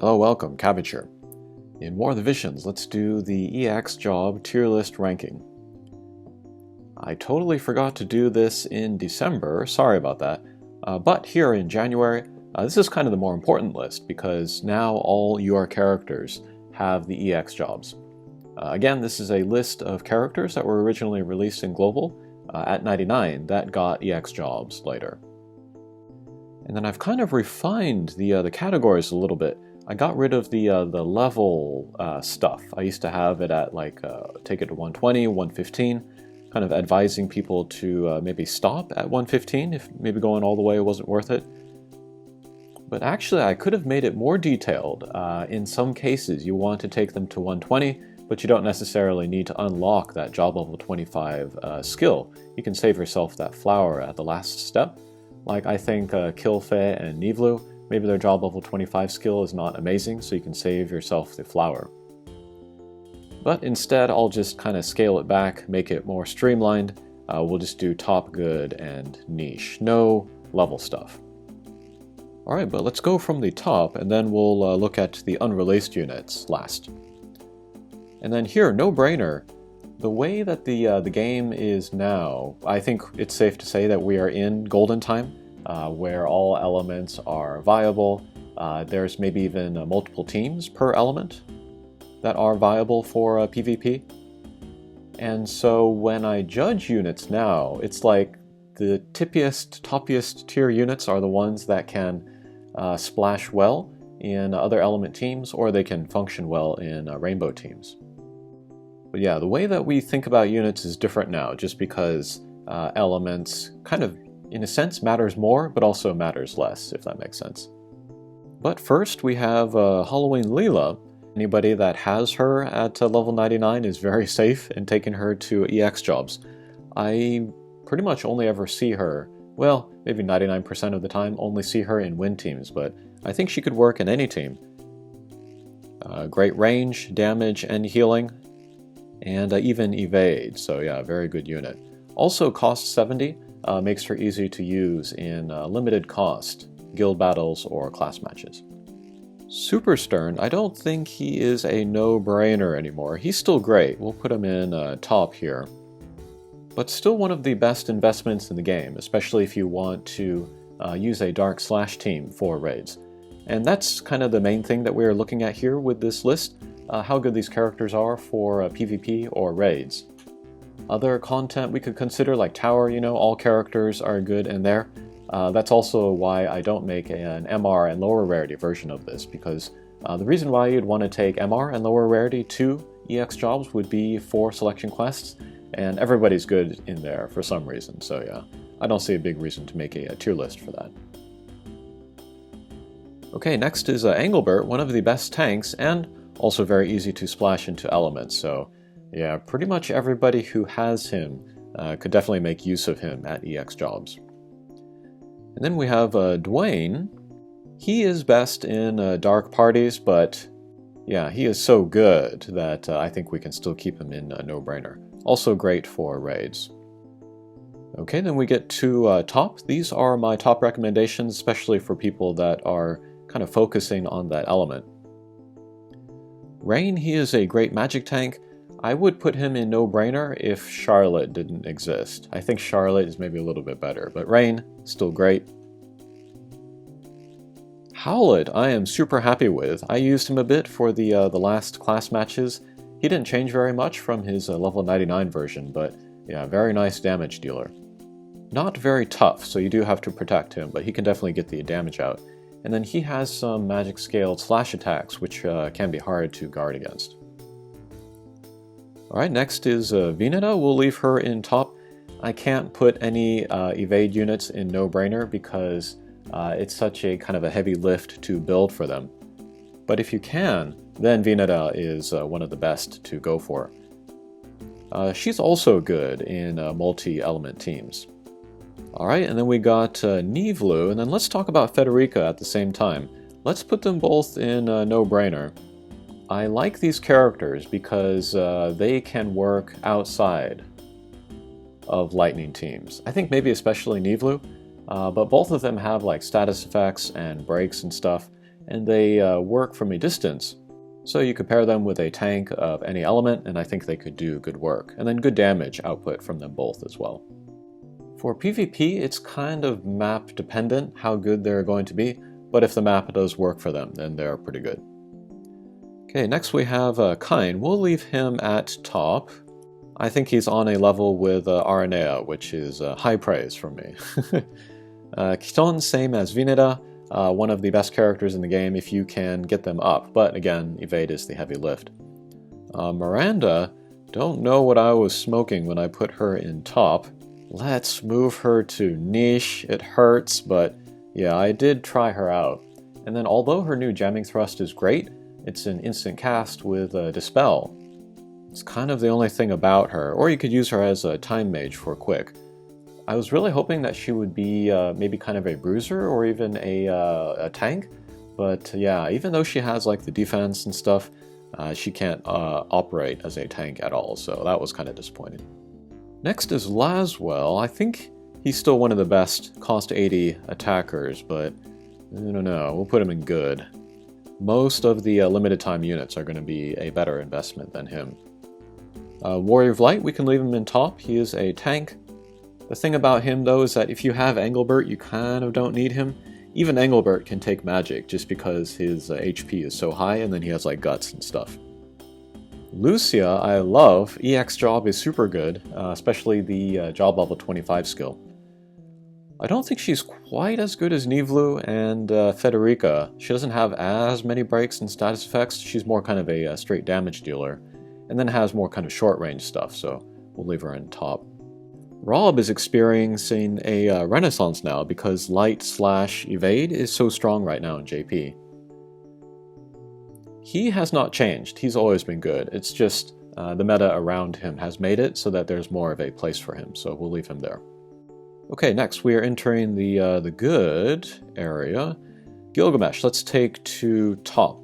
Hello, welcome, Cabbage here. In War of the Visions, let's do the EX job tier list ranking. I totally forgot to do this in December, sorry about that, but here in January, this is kind of the more important list because now all your characters have the EX jobs. Again, this is a list of characters that were originally released in Global at 99 that got EX jobs later. And then I've kind of refined the categories a little bit. I got rid of the level stuff. I used to have it at like, take it to 120, 115, kind of advising people to maybe stop at 115 if maybe going all the way wasn't worth it. But actually I could have made it more detailed. In some cases you want to take them to 120, but you don't necessarily need to unlock that job level 25 skill. You can save yourself that flower at the last step. Like I think Kilfe and Nivlu, maybe their job level 25 skill is not amazing, so you can save yourself the flower. But instead, I'll just kind of scale it back, make it more streamlined. We'll just do top, good, and niche. No level stuff. Alright, but let's go from the top, and then we'll look at the unreleased units last. And then here, no-brainer. The way that the game is now, I think it's safe to say that we are in golden time. Where all elements are viable. There's maybe even multiple teams per element that are viable for PvP. And so when I judge units now, it's like the toppiest tier units are the ones that can splash well in other element teams, or they can function well in rainbow teams. But yeah, the way that we think about units is different now, just because elements kind of in a sense matters more, but also matters less, if that makes sense. But first we have Halloween Leela. Anybody that has her at level 99 is very safe in taking her to EX jobs. I pretty much only ever see her, well, maybe 99% of the time, only see her in win teams, but I think she could work in any team. Great range, damage, and healing, and even evade, so yeah, very good unit. Also cost 70. Makes her easy to use in limited cost guild battles or class matches. Super Stern, I don't think he is a no-brainer anymore. He's still great. We'll put him in top here. But still one of the best investments in the game, especially if you want to use a dark slash team for raids. And that's kind of the main thing that we're looking at here with this list, how good these characters are for PvP or raids. Other content we could consider, like Tower, all characters are good in there. That's also why I don't make an MR and lower rarity version of this, because the reason why you'd want to take MR and lower rarity to EX jobs would be for selection quests, and everybody's good in there for some reason, so yeah, I don't see a big reason to make a tier list for that. Okay, next is Anglebert, one of the best tanks, and also very easy to splash into elements, so yeah, pretty much everybody who has him could definitely make use of him at EX jobs. And then we have Dwayne. He is best in dark parties, but yeah, he is so good that I think we can still keep him in no-brainer. Also great for raids. Okay, then we get to top. These are my top recommendations, especially for people that are kind of focusing on that element. Rain, he is a great magic tank. I would put him in no-brainer if Charlotte didn't exist. I think Charlotte is maybe a little bit better, but Rain, still great. Howlet, I am super happy with. I used him a bit for the last class matches. He didn't change very much from his level 99 version, but yeah, very nice damage dealer. Not very tough, so you do have to protect him, but he can definitely get the damage out. And then he has some magic scaled slash attacks, which can be hard to guard against. Alright, next is Veneta. We'll leave her in top. I can't put any evade units in no-brainer because it's such a kind of a heavy lift to build for them. But if you can, then Veneta is one of the best to go for. She's also good in multi-element teams. Alright, and then we got Nivlu, and then let's talk about Federica at the same time. Let's put them both in no-brainer. I like these characters because they can work outside of lightning teams. I think maybe especially Nivlu, but both of them have like status effects and breaks and stuff, and they work from a distance. So you could pair them with a tank of any element, and I think they could do good work. And then good damage output from them both as well. For PvP, it's kind of map dependent how good they're going to be, but if the map does work for them, then they're pretty good. Okay, next we have Kine. We'll leave him at top. I think he's on a level with Aranea, which is high praise from me. Kiton, same as Veneta, one of the best characters in the game if you can get them up, but again, evade is the heavy lift. Miranda, don't know what I was smoking when I put her in top. Let's move her to niche. It hurts, but yeah, I did try her out. And then although her new jamming thrust is great, it's an instant cast with Dispel. It's kind of the only thing about her, or you could use her as a time mage for quick. I was really hoping that she would be maybe kind of a bruiser or even a tank, but yeah, even though she has like the defense and stuff, she can't operate as a tank at all, so that was kind of disappointing. Next is Laswell. I think he's still one of the best cost 80 attackers, but I don't know, we'll put him in good. Most of the limited time units are going to be a better investment than him. Warrior of Light, we can leave him in top. He is a tank. The thing about him though is that if you have Anglebert, you kind of don't need him. Even Anglebert can take magic just because his HP is so high, and then he has like guts and stuff. Lucia, I love. EX job is super good, especially the job level 25 skill. I don't think she's quite as good as Nivlu and Federica. She doesn't have as many breaks and status effects. She's more kind of a straight damage dealer, and then has more kind of short range stuff, so we'll leave her in top. Rob is experiencing a renaissance now because light/evade is so strong right now in JP. He has not changed. He's always been good. It's just the meta around him has made it so that there's more of a place for him, so we'll leave him there. Okay, next we are entering the good area. Gilgamesh, let's take to top.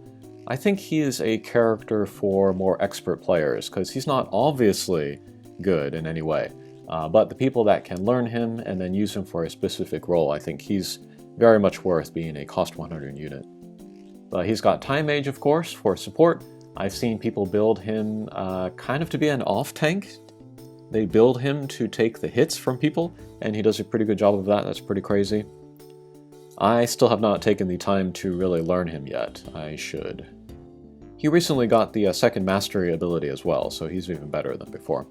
I think he is a character for more expert players because he's not obviously good in any way. But the people that can learn him and then use him for a specific role, I think he's very much worth being a cost 100 unit. But he's got Time Mage, of course, for support. I've seen people build him kind of to be an off tank. They build him to take the hits from people, and he does a pretty good job of that. That's pretty crazy. I still have not taken the time to really learn him yet. I should. He recently got the second mastery ability as well, so he's even better than before.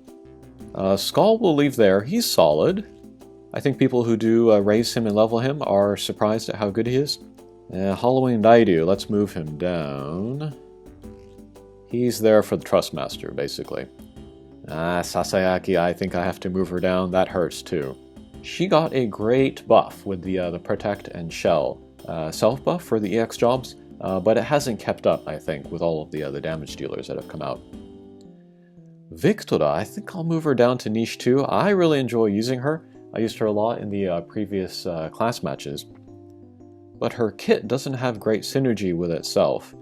Skull we'll leave there. He's solid. I think people who do raise him and level him are surprised at how good he is. Halloween Daidu, let's move him down. He's there for the Trust Master, basically. Sasayaki, I think I have to move her down. That hurts too. She got a great buff with the Protect and Shell self buff for the EX jobs, but it hasn't kept up, I think, with all of the other damage dealers that have come out. Viktor, I think I'll move her down to niche too. I really enjoy using her. I used her a lot in the previous class matches. But her kit doesn't have great synergy with itself.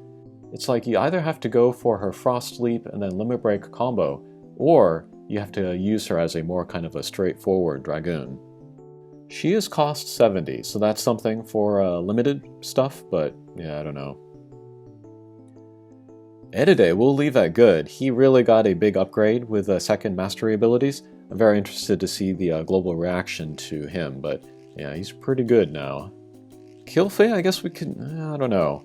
It's like you either have to go for her Frost Leap and then Limit Break combo, or you have to use her as a more kind of a straightforward Dragoon. She is cost 70, so that's something for limited stuff, but yeah, I don't know. Edide, we'll leave at good. He really got a big upgrade with second mastery abilities. I'm very interested to see the global reaction to him, but yeah, he's pretty good now. Kilfei, I guess we can, I don't know.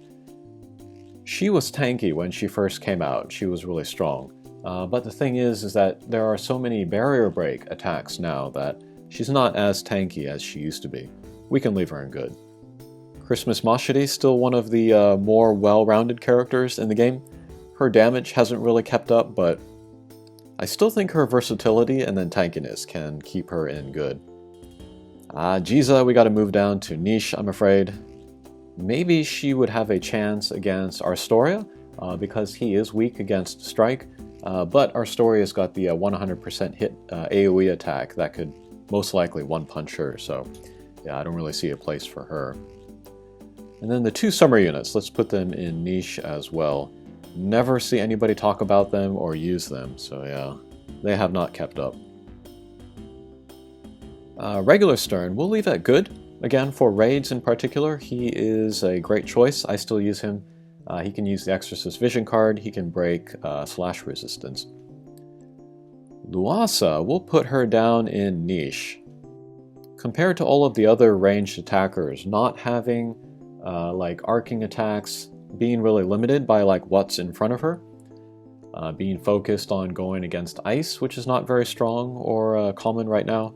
She was tanky when she first came out. She was really strong. But the thing is that there are so many barrier break attacks now that she's not as tanky as she used to be. We can leave her in good. Christmas Mashiri, still one of the more well-rounded characters in the game. Her damage hasn't really kept up, but I still think her versatility and then tankiness can keep her in good. Jiza, we gotta move down to niche, I'm afraid. Maybe she would have a chance against Arstoria, because he is weak against Strike, but Arstoria's got the 100% hit AoE attack that could most likely one-punch her, so yeah, I don't really see a place for her. And then the two summer units, let's put them in niche as well. Never see anybody talk about them or use them, so yeah, they have not kept up. Regular Stern, we'll leave at good. Again, for raids in particular, he is a great choice. I still use him. He can use the Exorcist Vision card. He can break slash resistance. Luasa, we'll put her down in niche. Compared to all of the other ranged attackers, not having like arcing attacks, being really limited by like what's in front of her, being focused on going against ice, which is not very strong or common right now,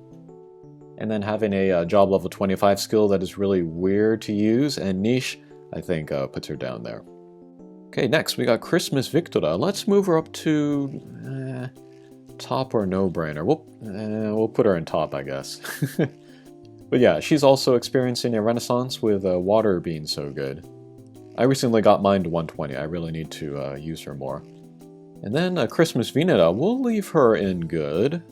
and then having a job level 25 skill that is really weird to use and niche, I think puts her down there. Okay, next we got Christmas Viktor. Let's move her up to top or no-brainer. We'll put her in top, I guess. But yeah, she's also experiencing a renaissance with water being so good. I recently got mine to 120. I really need to use her more. And then Christmas Veneta, we'll leave her in good.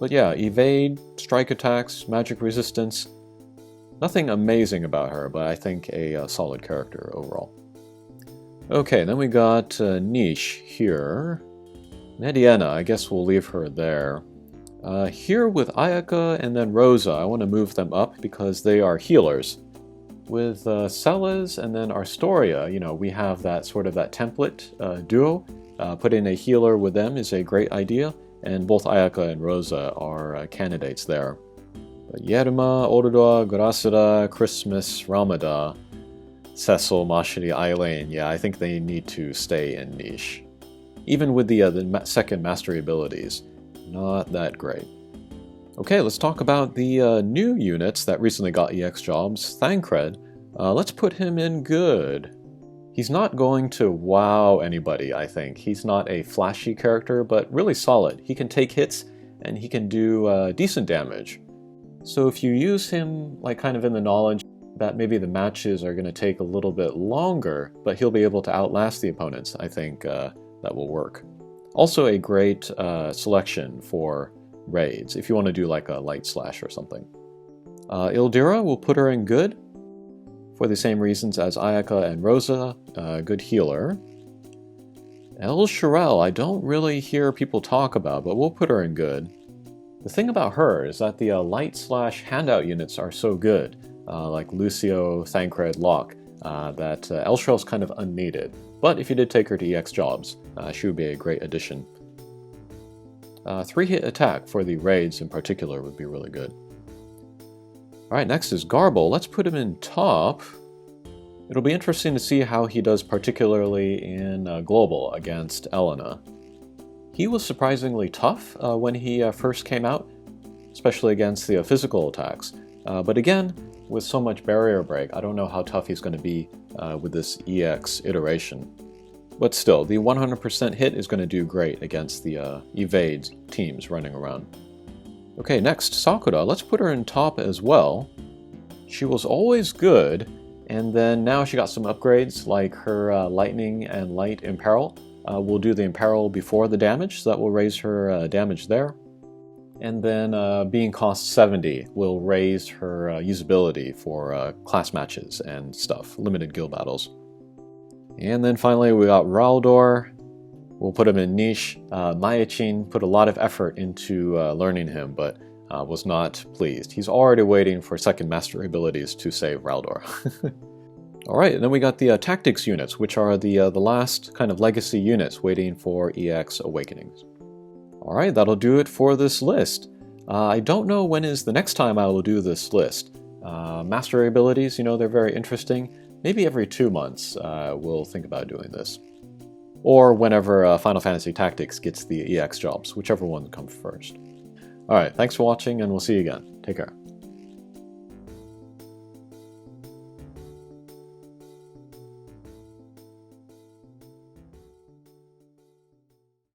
But yeah, evade, strike attacks, magic resistance. Nothing amazing about her, but I think a solid character overall. Okay, then we got niche here. Mandiana, I guess we'll leave her there. Here with Ayaka and then Rosa, I want to move them up because they are healers. With Celes and then Arstoria, you know, we have that sort of that template duo. Putting a healer with them is a great idea, and both Ayaka and Rosa are candidates there. But Yerma, Orodwa, Grasada, Christmas, Ramada, Cecil, Mashiri, Eileen, yeah, I think they need to stay in niche. Even with the second mastery abilities, not that great. Okay, let's talk about the new units that recently got EX jobs. Thancred, let's put him in good. He's not going to wow anybody, I think. He's not a flashy character, but really solid. He can take hits, and he can do decent damage. So if you use him like kind of in the knowledge that maybe the matches are going to take a little bit longer, but he'll be able to outlast the opponents, I think that will work. Also a great selection for raids, if you want to do like a light slash or something. Ildira, we'll put her in good, for the same reasons as Ayaka and Rosa, good healer. El Shirel, I don't really hear people talk about, but we'll put her in good. The thing about her is that the light slash handout units are so good, like Lucio, Thancred, Locke, that El Shirel's kind of unneeded. But if you did take her to EX jobs, she would be a great addition. 3-hit attack for the raids in particular would be really good. Alright, next is Garble. Let's put him in top. It'll be interesting to see how he does particularly in Global against Elena. He was surprisingly tough when he first came out, especially against the physical attacks. But again, with so much barrier break, I don't know how tough he's going to be with this EX iteration. But still, the 100% hit is going to do great against the evade teams running around. Okay, next, Sakura. Let's put her in top as well. She was always good, and then now she got some upgrades, like her Lightning and Light Imperil. We'll do the Imperil before the damage, so that will raise her damage there. And then being cost 70 will raise her usability for class matches and stuff, limited guild battles. And then finally we got Rauldore. We'll put him in niche. Mayachin put a lot of effort into learning him, but was not pleased. He's already waiting for second mastery abilities to save Rauldore. Alright, and then we got the tactics units, which are the last kind of legacy units waiting for EX Awakenings. Alright, that'll do it for this list. I don't know when is the next time I will do this list. Mastery abilities, you know, they're very interesting. Maybe every 2 months we'll think about doing this. Or whenever Final Fantasy Tactics gets the EX jobs, whichever one comes first. Alright, thanks for watching, and we'll see you again. Take care.